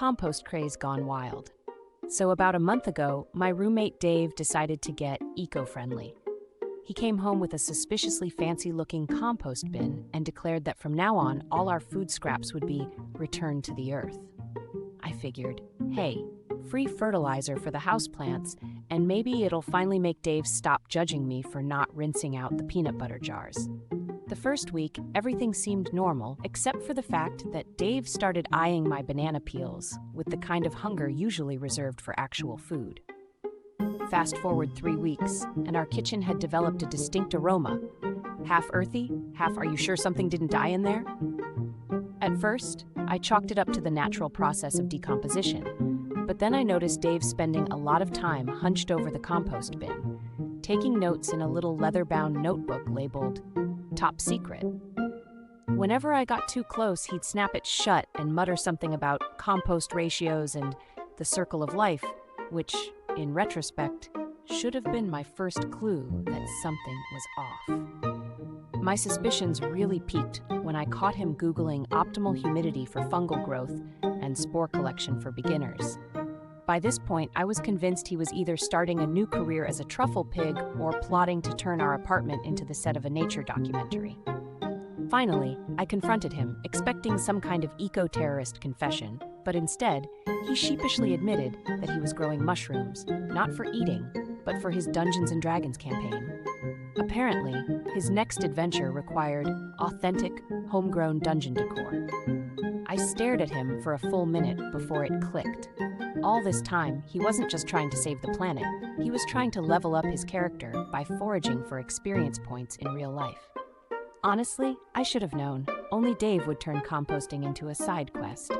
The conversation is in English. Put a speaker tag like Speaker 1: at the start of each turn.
Speaker 1: compost craze gone wild. So about a month ago, my roommate Dave decided to get eco-friendly. He came home with a suspiciously fancy-looking compost bin and declared that from now on, all our food scraps would be returned to the earth. I figured, hey, free fertilizer for the houseplants, and maybe it'll finally make Dave stop judging me for not rinsing out the peanut butter jars. The first week, everything seemed normal, except for the fact that Dave started eyeing my banana peels with the kind of hunger usually reserved for actual food. Fast forward 3 weeks, and our kitchen had developed a distinct aroma. Half earthy, half "are you sure something didn't die in there?" At first, I chalked it up to the natural process of decomposition, but then I noticed Dave spending a lot of time hunched over the compost bin, taking notes in a little leather-bound notebook labeled "Top Secret." Whenever I got too close, he'd snap it shut and mutter something about compost ratios and the circle of life, which, in retrospect, should have been my first clue that something was off. My suspicions really peaked when I caught him Googling optimal humidity for fungal growth and spore collection for beginners. By this point, I was convinced he was either starting a new career as a truffle pig or plotting to turn our apartment into the set of a nature documentary. Finally, I confronted him, expecting some kind of eco-terrorist confession, but instead, he sheepishly admitted that he was growing mushrooms, not for eating, but for his Dungeons & Dragons campaign. Apparently, his next adventure required authentic, homegrown dungeon decor. I stared at him for a full minute before it clicked. All this time, he wasn't just trying to save the planet, he was trying to level up his character by foraging for experience points in real life. Honestly, I should have known. Only Dave would turn composting into a side quest.